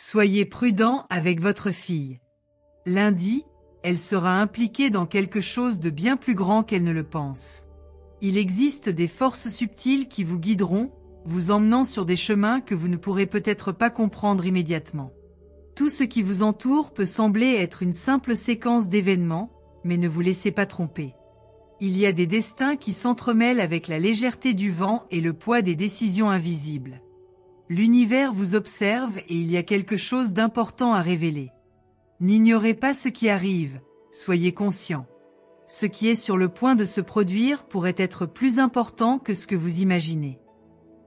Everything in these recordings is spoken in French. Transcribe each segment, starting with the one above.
Soyez prudent avec votre fille. Lundi, elle sera impliquée dans quelque chose de bien plus grand qu'elle ne le pense. Il existe des forces subtiles qui vous guideront, vous emmenant sur des chemins que vous ne pourrez peut-être pas comprendre immédiatement. Tout ce qui vous entoure peut sembler être une simple séquence d'événements, mais ne vous laissez pas tromper. Il y a des destins qui s'entremêlent avec la légèreté du vent et le poids des décisions invisibles. L'univers vous observe et il y a quelque chose d'important à révéler. N'ignorez pas ce qui arrive, soyez conscient. Ce qui est sur le point de se produire pourrait être plus important que ce que vous imaginez.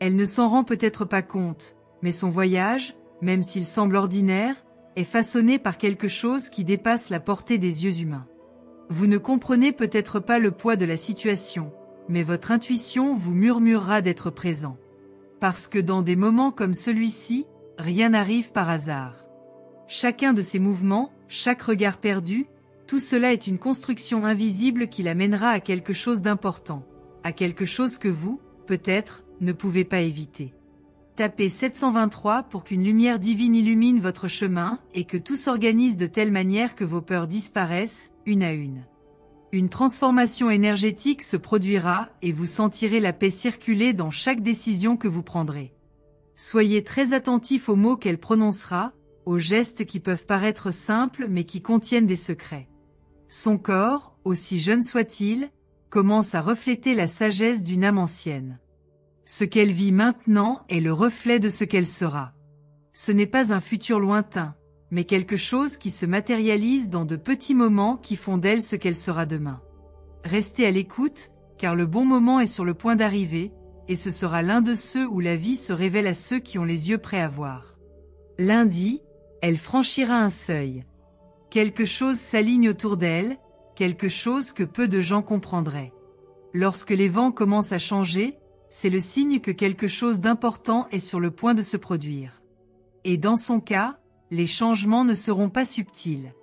Elle ne s'en rend peut-être pas compte, mais son voyage, même s'il semble ordinaire, est façonné par quelque chose qui dépasse la portée des yeux humains. Vous ne comprenez peut-être pas le poids de la situation, mais votre intuition vous murmurera d'être présent. Parce que dans des moments comme celui-ci, rien n'arrive par hasard. Chacun de ces mouvements, chaque regard perdu, tout cela est une construction invisible qui l'amènera à quelque chose d'important, à quelque chose que vous, peut-être, ne pouvez pas éviter. Tapez 723 pour qu'une lumière divine illumine votre chemin et que tout s'organise de telle manière que vos peurs disparaissent, une à une. Une transformation énergétique se produira et vous sentirez la paix circuler dans chaque décision que vous prendrez. Soyez très attentif aux mots qu'elle prononcera, aux gestes qui peuvent paraître simples mais qui contiennent des secrets. Son corps, aussi jeune soit-il, commence à refléter la sagesse d'une âme ancienne. Ce qu'elle vit maintenant est le reflet de ce qu'elle sera. Ce n'est pas un futur lointain, mais quelque chose qui se matérialise dans de petits moments qui font d'elle ce qu'elle sera demain. Restez à l'écoute, car le bon moment est sur le point d'arriver, et ce sera l'un de ceux où la vie se révèle à ceux qui ont les yeux prêts à voir. Lundi, elle franchira un seuil. Quelque chose s'aligne autour d'elle, quelque chose que peu de gens comprendraient. Lorsque les vents commencent à changer, c'est le signe que quelque chose d'important est sur le point de se produire. Et dans son cas, les changements ne seront pas subtils.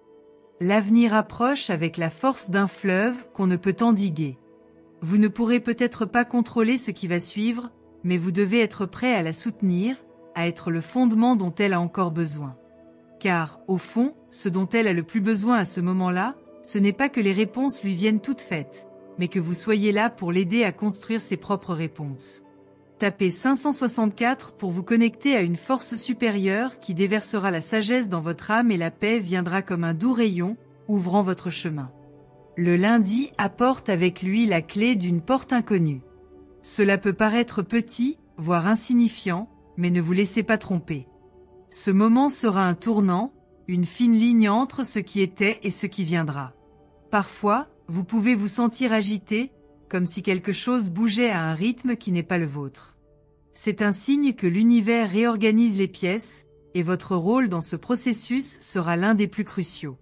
L'avenir approche avec la force d'un fleuve qu'on ne peut endiguer. Vous ne pourrez peut-être pas contrôler ce qui va suivre, mais vous devez être prêt à la soutenir, à être le fondement dont elle a encore besoin. Car, au fond, ce dont elle a le plus besoin à ce moment-là, ce n'est pas que les réponses lui viennent toutes faites, mais que vous soyez là pour l'aider à construire ses propres réponses. Tapez 564 pour vous connecter à une force supérieure qui déversera la sagesse dans votre âme et la paix viendra comme un doux rayon, ouvrant votre chemin. Le lundi apporte avec lui la clé d'une porte inconnue. Cela peut paraître petit, voire insignifiant, mais ne vous laissez pas tromper. Ce moment sera un tournant, une fine ligne entre ce qui était et ce qui viendra. Parfois, vous pouvez vous sentir agité, comme si quelque chose bougeait à un rythme qui n'est pas le vôtre. C'est un signe que l'univers réorganise les pièces, et votre rôle dans ce processus sera l'un des plus cruciaux.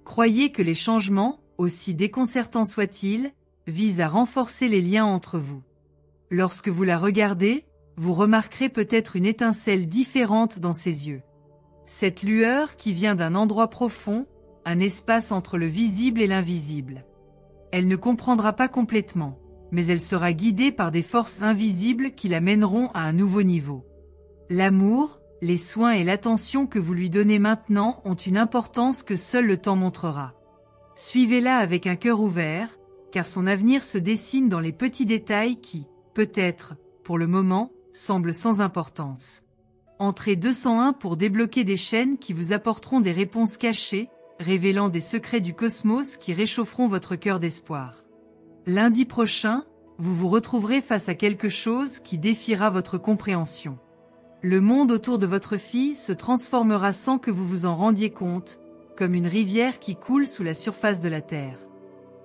Croyez que les changements, aussi déconcertants soient-ils, visent à renforcer les liens entre vous. Lorsque vous la regardez, vous remarquerez peut-être une étincelle différente dans ses yeux. Cette lueur qui vient d'un endroit profond, un espace entre le visible et l'invisible. Elle ne comprendra pas complètement, mais elle sera guidée par des forces invisibles qui la mèneront à un nouveau niveau. L'amour, les soins et l'attention que vous lui donnez maintenant ont une importance que seul le temps montrera. Suivez-la avec un cœur ouvert, car son avenir se dessine dans les petits détails qui, peut-être, pour le moment, semblent sans importance. Entrez 201 pour débloquer des chaînes qui vous apporteront des réponses cachées, révélant des secrets du cosmos qui réchaufferont votre cœur d'espoir. Lundi prochain, vous vous retrouverez face à quelque chose qui défiera votre compréhension. Le monde autour de votre fille se transformera sans que vous vous en rendiez compte, comme une rivière qui coule sous la surface de la terre.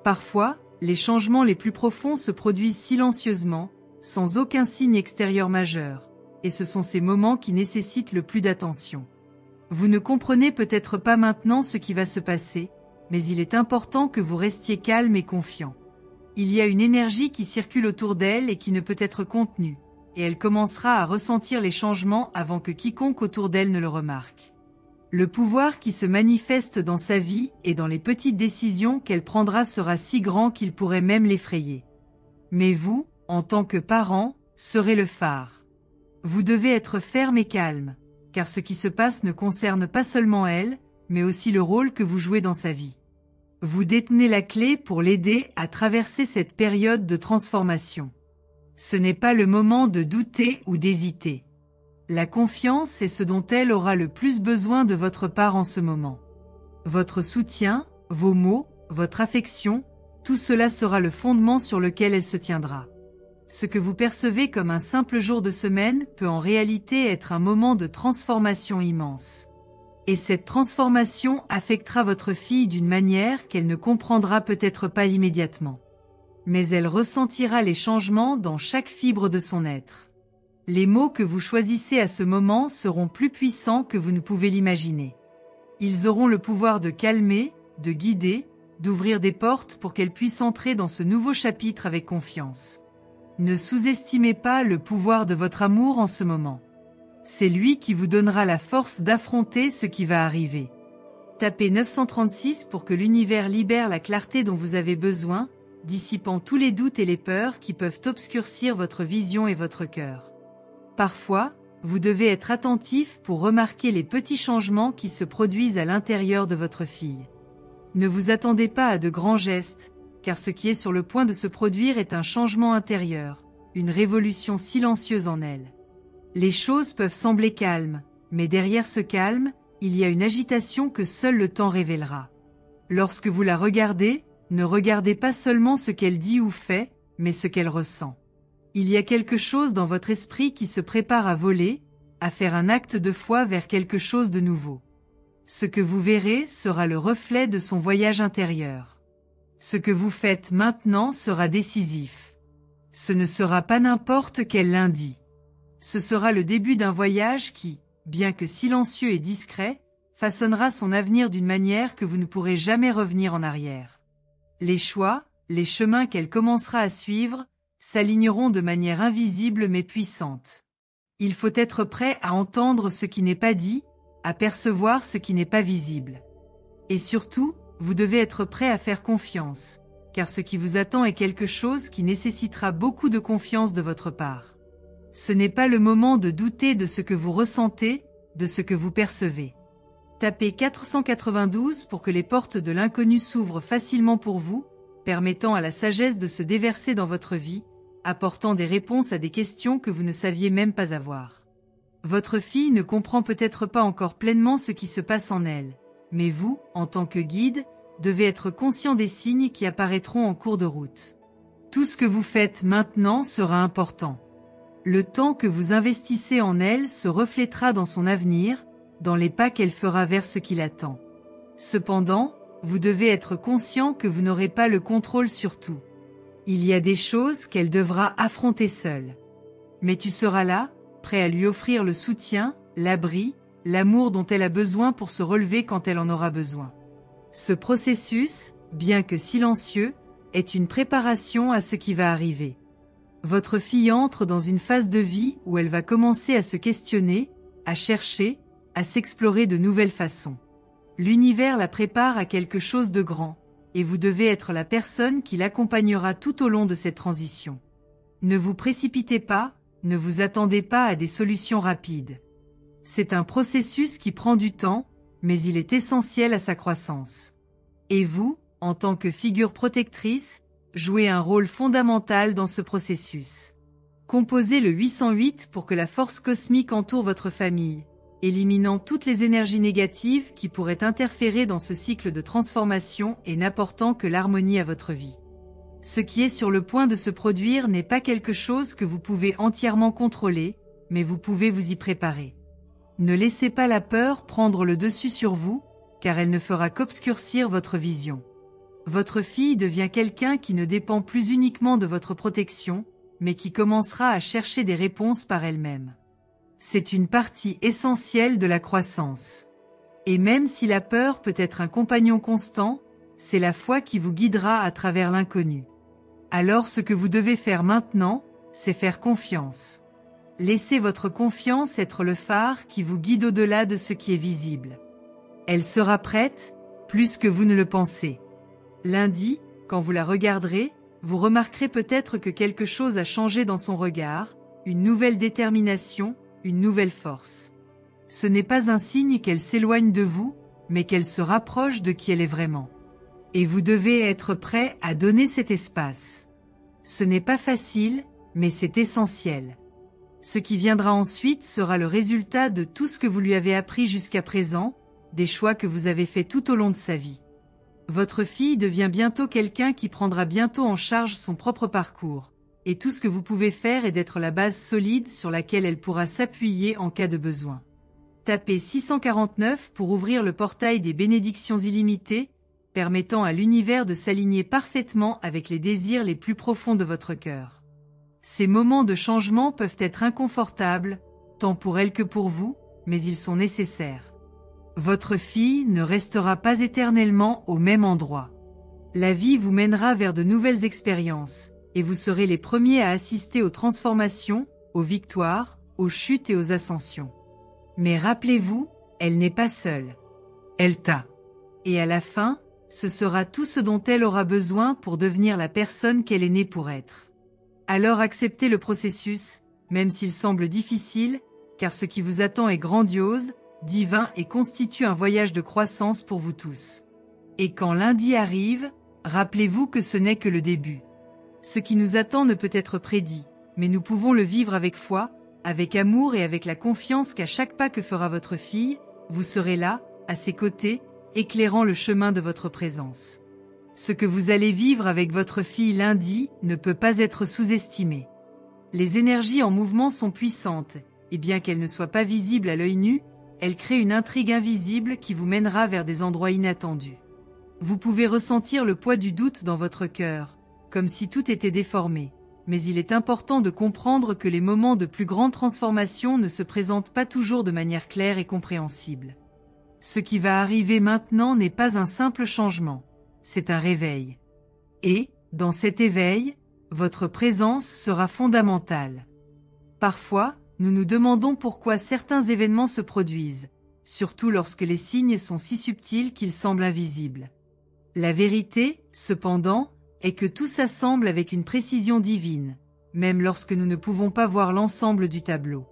Parfois, les changements les plus profonds se produisent silencieusement, sans aucun signe extérieur majeur, et ce sont ces moments qui nécessitent le plus d'attention. Vous ne comprenez peut-être pas maintenant ce qui va se passer, mais il est important que vous restiez calme et confiant. Il y a une énergie qui circule autour d'elle et qui ne peut être contenue, et elle commencera à ressentir les changements avant que quiconque autour d'elle ne le remarque. Le pouvoir qui se manifeste dans sa vie et dans les petites décisions qu'elle prendra sera si grand qu'il pourrait même l'effrayer. Mais vous, en tant que parent, serez le phare. Vous devez être ferme et calme. car ce qui se passe ne concerne pas seulement elle, mais aussi le rôle que vous jouez dans sa vie. Vous détenez la clé pour l'aider à traverser cette période de transformation. Ce n'est pas le moment de douter ou d'hésiter. La confiance est ce dont elle aura le plus besoin de votre part en ce moment. Votre soutien, vos mots, votre affection, tout cela sera le fondement sur lequel elle se tiendra. Ce que vous percevez comme un simple jour de semaine peut en réalité être un moment de transformation immense. Et cette transformation affectera votre fille d'une manière qu'elle ne comprendra peut-être pas immédiatement. Mais elle ressentira les changements dans chaque fibre de son être. Les mots que vous choisissez à ce moment seront plus puissants que vous ne pouvez l'imaginer. Ils auront le pouvoir de calmer, de guider, d'ouvrir des portes pour qu'elle puisse entrer dans ce nouveau chapitre avec confiance. Ne sous-estimez pas le pouvoir de votre amour en ce moment. C'est lui qui vous donnera la force d'affronter ce qui va arriver. Tapez 936 pour que l'univers libère la clarté dont vous avez besoin, dissipant tous les doutes et les peurs qui peuvent obscurcir votre vision et votre cœur. Parfois, vous devez être attentif pour remarquer les petits changements qui se produisent à l'intérieur de votre fille. Ne vous attendez pas à de grands gestes, car ce qui est sur le point de se produire est un changement intérieur, une révolution silencieuse en elle. Les choses peuvent sembler calmes, mais derrière ce calme, il y a une agitation que seul le temps révélera. Lorsque vous la regardez, ne regardez pas seulement ce qu'elle dit ou fait, mais ce qu'elle ressent. Il y a quelque chose dans votre esprit qui se prépare à voler, à faire un acte de foi vers quelque chose de nouveau. Ce que vous verrez sera le reflet de son voyage intérieur. Ce que vous faites maintenant sera décisif. Ce ne sera pas n'importe quel lundi. Ce sera le début d'un voyage qui, bien que silencieux et discret, façonnera son avenir d'une manière que vous ne pourrez jamais revenir en arrière. Les choix, les chemins qu'elle commencera à suivre, s'aligneront de manière invisible mais puissante. Il faut être prêt à entendre ce qui n'est pas dit, à percevoir ce qui n'est pas visible. Et surtout, vous devez être prêt à faire confiance, car ce qui vous attend est quelque chose qui nécessitera beaucoup de confiance de votre part. Ce n'est pas le moment de douter de ce que vous ressentez, de ce que vous percevez. Tapez 492 pour que les portes de l'inconnu s'ouvrent facilement pour vous, permettant à la sagesse de se déverser dans votre vie, apportant des réponses à des questions que vous ne saviez même pas avoir. Votre fille ne comprend peut-être pas encore pleinement ce qui se passe en elle, mais vous, en tant que guide, devez être conscient des signes qui apparaîtront en cours de route. Tout ce que vous faites maintenant sera important. Le temps que vous investissez en elle se reflétera dans son avenir, dans les pas qu'elle fera vers ce qui l'attend. Cependant, vous devez être conscient que vous n'aurez pas le contrôle sur tout. Il y a des choses qu'elle devra affronter seule. Mais tu seras là, prêt à lui offrir le soutien, l'abri, l'amour dont elle a besoin pour se relever quand elle en aura besoin. Ce processus, bien que silencieux, est une préparation à ce qui va arriver. Votre fille entre dans une phase de vie où elle va commencer à se questionner, à chercher, à s'explorer de nouvelles façons. L'univers la prépare à quelque chose de grand, et vous devez être la personne qui l'accompagnera tout au long de cette transition. Ne vous précipitez pas, ne vous attendez pas à des solutions rapides. C'est un processus qui prend du temps, mais il est essentiel à sa croissance. Et vous, en tant que figure protectrice, jouez un rôle fondamental dans ce processus. Composez le 808 pour que la force cosmique entoure votre famille, éliminant toutes les énergies négatives qui pourraient interférer dans ce cycle de transformation et n'apportant que l'harmonie à votre vie. Ce qui est sur le point de se produire n'est pas quelque chose que vous pouvez entièrement contrôler, mais vous pouvez vous y préparer. Ne laissez pas la peur prendre le dessus sur vous, car elle ne fera qu'obscurcir votre vision. Votre fille devient quelqu'un qui ne dépend plus uniquement de votre protection, mais qui commencera à chercher des réponses par elle-même. C'est une partie essentielle de la croissance. Et même si la peur peut être un compagnon constant, c'est la foi qui vous guidera à travers l'inconnu. Alors ce que vous devez faire maintenant, c'est faire confiance. Laissez votre confiance être le phare qui vous guide au-delà de ce qui est visible. Elle sera prête, plus que vous ne le pensez. Lundi, quand vous la regarderez, vous remarquerez peut-être que quelque chose a changé dans son regard, une nouvelle détermination, une nouvelle force. Ce n'est pas un signe qu'elle s'éloigne de vous, mais qu'elle se rapproche de qui elle est vraiment. Et vous devez être prêt à donner cet espace. Ce n'est pas facile, mais c'est essentiel. Ce qui viendra ensuite sera le résultat de tout ce que vous lui avez appris jusqu'à présent, des choix que vous avez faits tout au long de sa vie. Votre fille devient bientôt quelqu'un qui prendra bientôt en charge son propre parcours, et tout ce que vous pouvez faire est d'être la base solide sur laquelle elle pourra s'appuyer en cas de besoin. Tapez 649 pour ouvrir le portail des bénédictions illimitées, permettant à l'univers de s'aligner parfaitement avec les désirs les plus profonds de votre cœur. Ces moments de changement peuvent être inconfortables, tant pour elle que pour vous, mais ils sont nécessaires. Votre fille ne restera pas éternellement au même endroit. La vie vous mènera vers de nouvelles expériences, et vous serez les premiers à assister aux transformations, aux victoires, aux chutes et aux ascensions. Mais rappelez-vous, elle n'est pas seule. Elle t'a. Et à la fin, ce sera tout ce dont elle aura besoin pour devenir la personne qu'elle est née pour être. Alors acceptez le processus, même s'il semble difficile, car ce qui vous attend est grandiose, divin et constitue un voyage de croissance pour vous tous. Et quand lundi arrive, rappelez-vous que ce n'est que le début. Ce qui nous attend ne peut être prédit, mais nous pouvons le vivre avec foi, avec amour et avec la confiance qu'à chaque pas que fera votre fille, vous serez là, à ses côtés, éclairant le chemin de votre présence. Ce que vous allez vivre avec votre fille lundi ne peut pas être sous-estimé. Les énergies en mouvement sont puissantes, et bien qu'elles ne soient pas visibles à l'œil nu, elles créent une intrigue invisible qui vous mènera vers des endroits inattendus. Vous pouvez ressentir le poids du doute dans votre cœur, comme si tout était déformé, mais il est important de comprendre que les moments de plus grande transformation ne se présentent pas toujours de manière claire et compréhensible. Ce qui va arriver maintenant n'est pas un simple changement, c'est un réveil. Et, dans cet éveil, votre présence sera fondamentale. Parfois, nous nous demandons pourquoi certains événements se produisent, surtout lorsque les signes sont si subtils qu'ils semblent invisibles. La vérité, cependant, est que tout s'assemble avec une précision divine, même lorsque nous ne pouvons pas voir l'ensemble du tableau.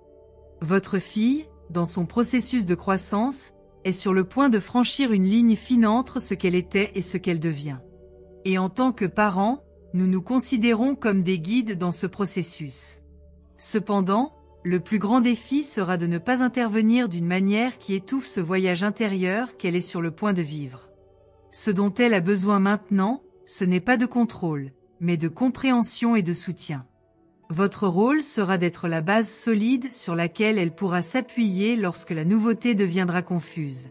Votre fille, dans son processus de croissance, est sur le point de franchir une ligne fine entre ce qu'elle était et ce qu'elle devient. Et en tant que parents, nous nous considérons comme des guides dans ce processus. Cependant, le plus grand défi sera de ne pas intervenir d'une manière qui étouffe ce voyage intérieur qu'elle est sur le point de vivre. Ce dont elle a besoin maintenant, ce n'est pas de contrôle, mais de compréhension et de soutien. Votre rôle sera d'être la base solide sur laquelle elle pourra s'appuyer lorsque la nouveauté deviendra confuse.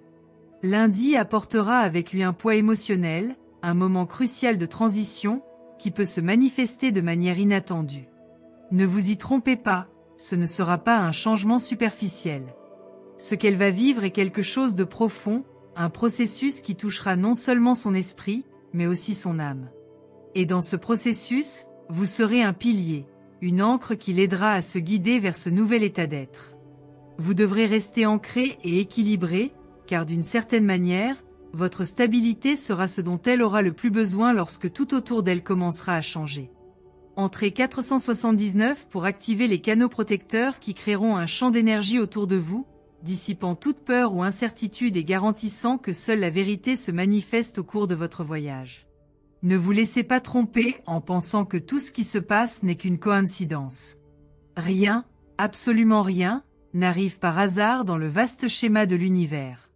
Lundi apportera avec lui un poids émotionnel, un moment crucial de transition, qui peut se manifester de manière inattendue. Ne vous y trompez pas, ce ne sera pas un changement superficiel. Ce qu'elle va vivre est quelque chose de profond, un processus qui touchera non seulement son esprit, mais aussi son âme. Et dans ce processus, vous serez un pilier, une ancre qui l'aidera à se guider vers ce nouvel état d'être. Vous devrez rester ancré et équilibré, car d'une certaine manière, votre stabilité sera ce dont elle aura le plus besoin lorsque tout autour d'elle commencera à changer. Entrez 479 pour activer les canaux protecteurs qui créeront un champ d'énergie autour de vous, dissipant toute peur ou incertitude et garantissant que seule la vérité se manifeste au cours de votre voyage. Ne vous laissez pas tromper en pensant que tout ce qui se passe n'est qu'une coïncidence. Rien, absolument rien, n'arrive par hasard dans le vaste schéma de l'univers.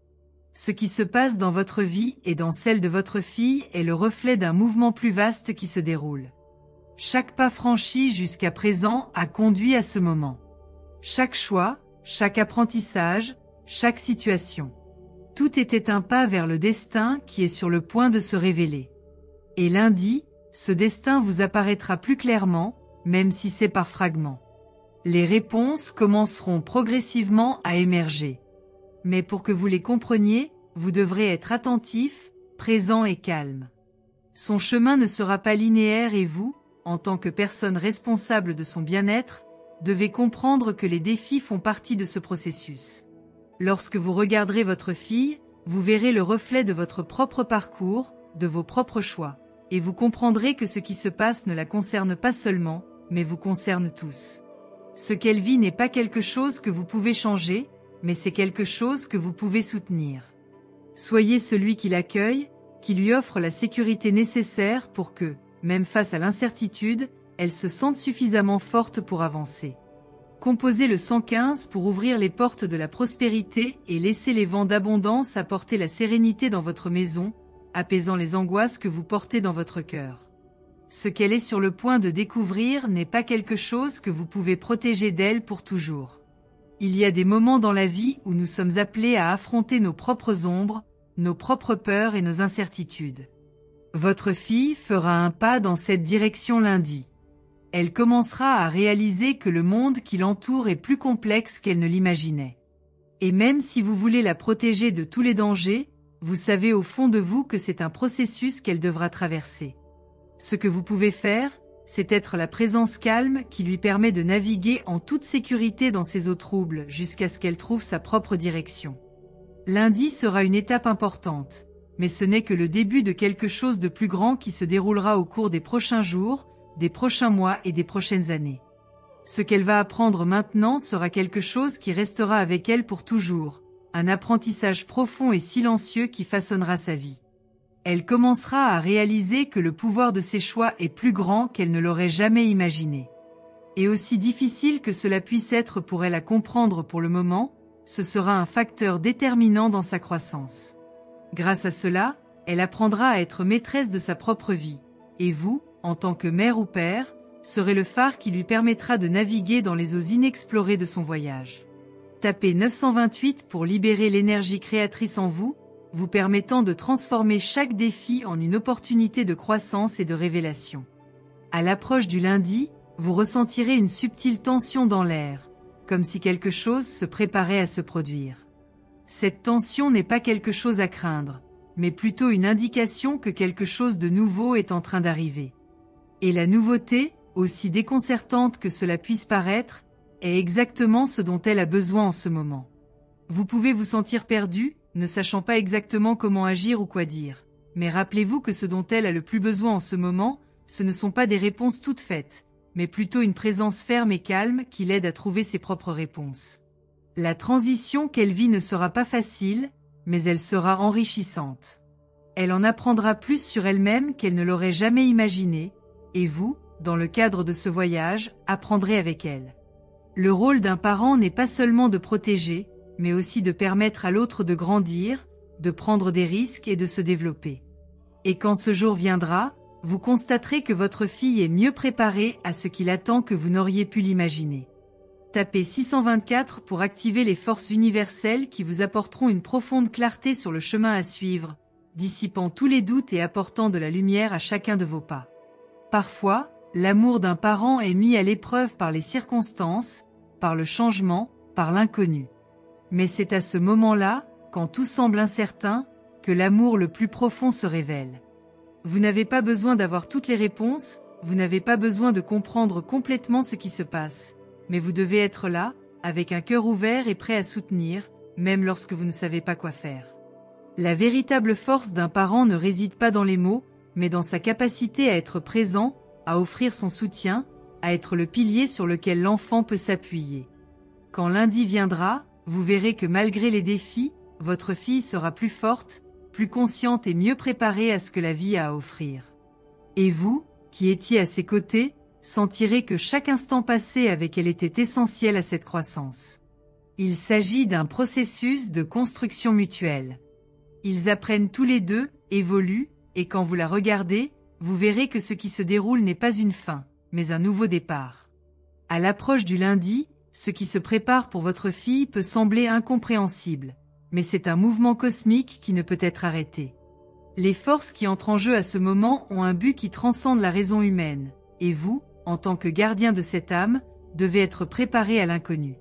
Ce qui se passe dans votre vie et dans celle de votre fille est le reflet d'un mouvement plus vaste qui se déroule. Chaque pas franchi jusqu'à présent a conduit à ce moment. Chaque choix, chaque apprentissage, chaque situation. Tout était un pas vers le destin qui est sur le point de se révéler. Et lundi, ce destin vous apparaîtra plus clairement, même si c'est par fragments. Les réponses commenceront progressivement à émerger. Mais pour que vous les compreniez, vous devrez être attentif, présent et calme. Son chemin ne sera pas linéaire et vous, en tant que personne responsable de son bien-être, devez comprendre que les défis font partie de ce processus. Lorsque vous regarderez votre fille, vous verrez le reflet de votre propre parcours, de vos propres choix, et vous comprendrez que ce qui se passe ne la concerne pas seulement, mais vous concerne tous. Ce qu'elle vit n'est pas quelque chose que vous pouvez changer, mais c'est quelque chose que vous pouvez soutenir. Soyez celui qui l'accueille, qui lui offre la sécurité nécessaire pour que, même face à l'incertitude, elle se sente suffisamment forte pour avancer. Composez le 115 pour ouvrir les portes de la prospérité et laisser les vents d'abondance apporter la sérénité dans votre maison, apaisant les angoisses que vous portez dans votre cœur. Ce qu'elle est sur le point de découvrir n'est pas quelque chose que vous pouvez protéger d'elle pour toujours. Il y a des moments dans la vie où nous sommes appelés à affronter nos propres ombres, nos propres peurs et nos incertitudes. Votre fille fera un pas dans cette direction lundi. Elle commencera à réaliser que le monde qui l'entoure est plus complexe qu'elle ne l'imaginait. Et même si vous voulez la protéger de tous les dangers, vous savez au fond de vous que c'est un processus qu'elle devra traverser. Ce que vous pouvez faire, c'est être la présence calme qui lui permet de naviguer en toute sécurité dans ces eaux troubles jusqu'à ce qu'elle trouve sa propre direction. Lundi sera une étape importante, mais ce n'est que le début de quelque chose de plus grand qui se déroulera au cours des prochains jours, des prochains mois et des prochaines années. Ce qu'elle va apprendre maintenant sera quelque chose qui restera avec elle pour toujours, un apprentissage profond et silencieux qui façonnera sa vie. Elle commencera à réaliser que le pouvoir de ses choix est plus grand qu'elle ne l'aurait jamais imaginé. Et aussi difficile que cela puisse être pour elle à comprendre pour le moment, ce sera un facteur déterminant dans sa croissance. Grâce à cela, elle apprendra à être maîtresse de sa propre vie. Et vous, en tant que mère ou père, serez le phare qui lui permettra de naviguer dans les eaux inexplorées de son voyage. Tapez 928 pour libérer l'énergie créatrice en vous, vous permettant de transformer chaque défi en une opportunité de croissance et de révélation. À l'approche du lundi, vous ressentirez une subtile tension dans l'air, comme si quelque chose se préparait à se produire. Cette tension n'est pas quelque chose à craindre, mais plutôt une indication que quelque chose de nouveau est en train d'arriver. Et la nouveauté, aussi déconcertante que cela puisse paraître, est exactement ce dont elle a besoin en ce moment. Vous pouvez vous sentir perdu, ne sachant pas exactement comment agir ou quoi dire. Mais rappelez-vous que ce dont elle a le plus besoin en ce moment, ce ne sont pas des réponses toutes faites, mais plutôt une présence ferme et calme qui l'aide à trouver ses propres réponses. La transition qu'elle vit ne sera pas facile, mais elle sera enrichissante. Elle en apprendra plus sur elle-même qu'elle ne l'aurait jamais imaginé, et vous, dans le cadre de ce voyage, apprendrez avec elle. Le rôle d'un parent n'est pas seulement de protéger, mais aussi de permettre à l'autre de grandir, de prendre des risques et de se développer. Et quand ce jour viendra, vous constaterez que votre fille est mieux préparée à ce qui l'attend que vous n'auriez pu l'imaginer. Tapez 624 pour activer les forces universelles qui vous apporteront une profonde clarté sur le chemin à suivre, dissipant tous les doutes et apportant de la lumière à chacun de vos pas. Parfois, l'amour d'un parent est mis à l'épreuve par les circonstances, par le changement, par l'inconnu. Mais c'est à ce moment-là, quand tout semble incertain, que l'amour le plus profond se révèle. Vous n'avez pas besoin d'avoir toutes les réponses, vous n'avez pas besoin de comprendre complètement ce qui se passe, mais vous devez être là, avec un cœur ouvert et prêt à soutenir, même lorsque vous ne savez pas quoi faire. La véritable force d'un parent ne réside pas dans les mots, mais dans sa capacité à être présent, à offrir son soutien, à être le pilier sur lequel l'enfant peut s'appuyer. Quand lundi viendra, vous verrez que malgré les défis, votre fille sera plus forte, plus consciente et mieux préparée à ce que la vie a à offrir. Et vous, qui étiez à ses côtés, sentirez que chaque instant passé avec elle était essentiel à cette croissance. Il s'agit d'un processus de construction mutuelle. Ils apprennent tous les deux, évoluent, et quand vous la regardez, vous verrez que ce qui se déroule n'est pas une fin, mais un nouveau départ. À l'approche du lundi, ce qui se prépare pour votre fille peut sembler incompréhensible, mais c'est un mouvement cosmique qui ne peut être arrêté. Les forces qui entrent en jeu à ce moment ont un but qui transcende la raison humaine, et vous, en tant que gardien de cette âme, devez être préparé à l'inconnu.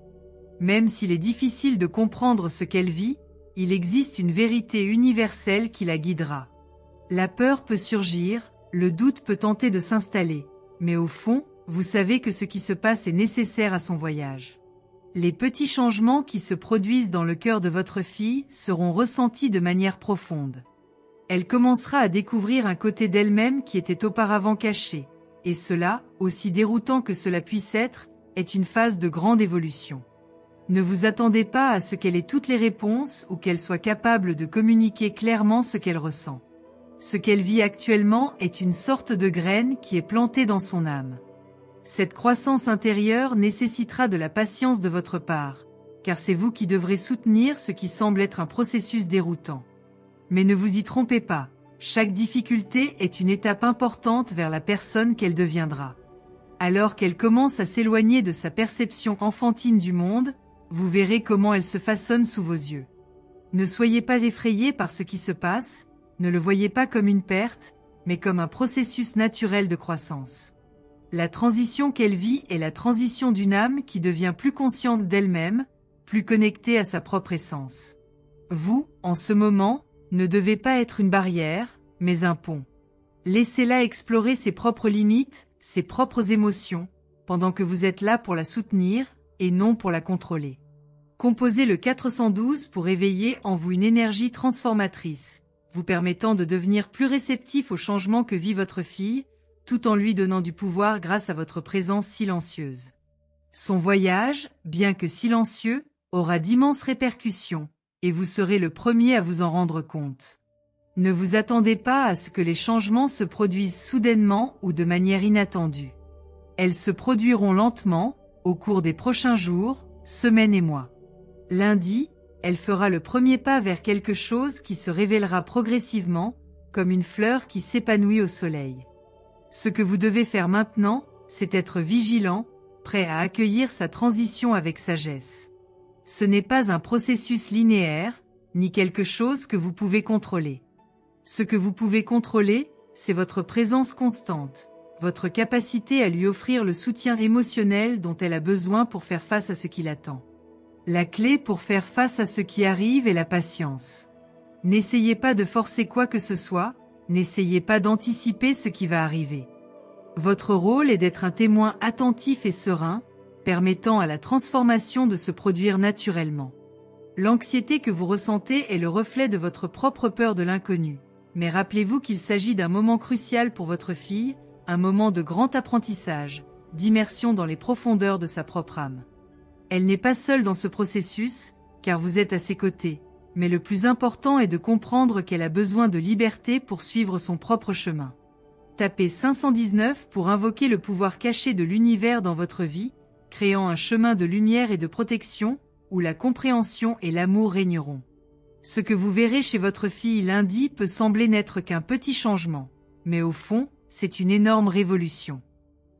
Même s'il est difficile de comprendre ce qu'elle vit, il existe une vérité universelle qui la guidera. La peur peut surgir, le doute peut tenter de s'installer, mais au fond, vous savez que ce qui se passe est nécessaire à son voyage. Les petits changements qui se produisent dans le cœur de votre fille seront ressentis de manière profonde. Elle commencera à découvrir un côté d'elle-même qui était auparavant caché, et cela, aussi déroutant que cela puisse être, est une phase de grande évolution. Ne vous attendez pas à ce qu'elle ait toutes les réponses ou qu'elle soit capable de communiquer clairement ce qu'elle ressent. Ce qu'elle vit actuellement est une sorte de graine qui est plantée dans son âme. Cette croissance intérieure nécessitera de la patience de votre part, car c'est vous qui devrez soutenir ce qui semble être un processus déroutant. Mais ne vous y trompez pas, chaque difficulté est une étape importante vers la personne qu'elle deviendra. Alors qu'elle commence à s'éloigner de sa perception enfantine du monde, vous verrez comment elle se façonne sous vos yeux. Ne soyez pas effrayés par ce qui se passe, ne le voyez pas comme une perte, mais comme un processus naturel de croissance. La transition qu'elle vit est la transition d'une âme qui devient plus consciente d'elle-même, plus connectée à sa propre essence. Vous, en ce moment, ne devez pas être une barrière, mais un pont. Laissez-la explorer ses propres limites, ses propres émotions, pendant que vous êtes là pour la soutenir, et non pour la contrôler. Composez le 412 pour éveiller en vous une énergie transformatrice, vous permettant de devenir plus réceptif aux changements que vit votre fille, tout en lui donnant du pouvoir grâce à votre présence silencieuse. Son voyage, bien que silencieux, aura d'immenses répercussions, et vous serez le premier à vous en rendre compte. Ne vous attendez pas à ce que les changements se produisent soudainement ou de manière inattendue. Elles se produiront lentement, au cours des prochains jours, semaines et mois. Lundi, elle fera le premier pas vers quelque chose qui se révélera progressivement, comme une fleur qui s'épanouit au soleil. Ce que vous devez faire maintenant, c'est être vigilant, prêt à accueillir sa transition avec sagesse. Ce n'est pas un processus linéaire, ni quelque chose que vous pouvez contrôler. Ce que vous pouvez contrôler, c'est votre présence constante, votre capacité à lui offrir le soutien émotionnel dont elle a besoin pour faire face à ce qui l'attend. La clé pour faire face à ce qui arrive est la patience. N'essayez pas de forcer quoi que ce soit, n'essayez pas d'anticiper ce qui va arriver. Votre rôle est d'être un témoin attentif et serein, permettant à la transformation de se produire naturellement. L'anxiété que vous ressentez est le reflet de votre propre peur de l'inconnu, mais rappelez-vous qu'il s'agit d'un moment crucial pour votre fille, un moment de grand apprentissage, d'immersion dans les profondeurs de sa propre âme. Elle n'est pas seule dans ce processus, car vous êtes à ses côtés, mais le plus important est de comprendre qu'elle a besoin de liberté pour suivre son propre chemin. Tapez 519 pour invoquer le pouvoir caché de l'univers dans votre vie, créant un chemin de lumière et de protection, où la compréhension et l'amour régneront. Ce que vous verrez chez votre fille lundi peut sembler n'être qu'un petit changement, mais au fond, c'est une énorme révolution.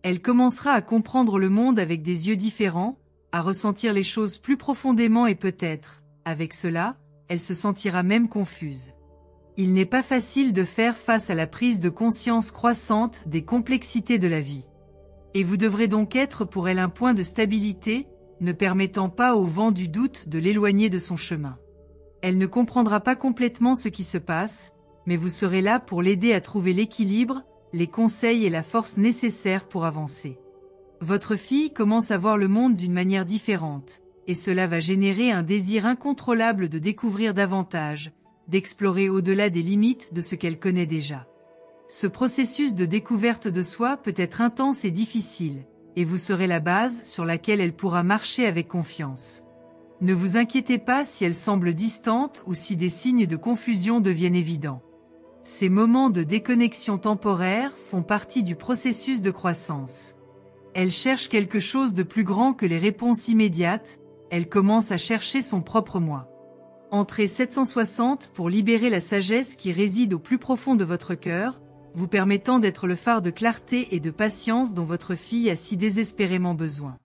Elle commencera à comprendre le monde avec des yeux différents, à ressentir les choses plus profondément et peut-être, avec cela, elle se sentira même confuse. Il n'est pas facile de faire face à la prise de conscience croissante des complexités de la vie. Et vous devrez donc être pour elle un point de stabilité, ne permettant pas au vent du doute de l'éloigner de son chemin. Elle ne comprendra pas complètement ce qui se passe, mais vous serez là pour l'aider à trouver l'équilibre, les conseils et la force nécessaires pour avancer. Votre fille commence à voir le monde d'une manière différente, et cela va générer un désir incontrôlable de découvrir davantage, d'explorer au-delà des limites de ce qu'elle connaît déjà. Ce processus de découverte de soi peut être intense et difficile, et vous serez la base sur laquelle elle pourra marcher avec confiance. Ne vous inquiétez pas si elle semble distante ou si des signes de confusion deviennent évidents. Ces moments de déconnexion temporaire font partie du processus de croissance. Elle cherche quelque chose de plus grand que les réponses immédiates, elle commence à chercher son propre moi. Entrez 760 pour libérer la sagesse qui réside au plus profond de votre cœur, vous permettant d'être le phare de clarté et de patience dont votre fille a si désespérément besoin.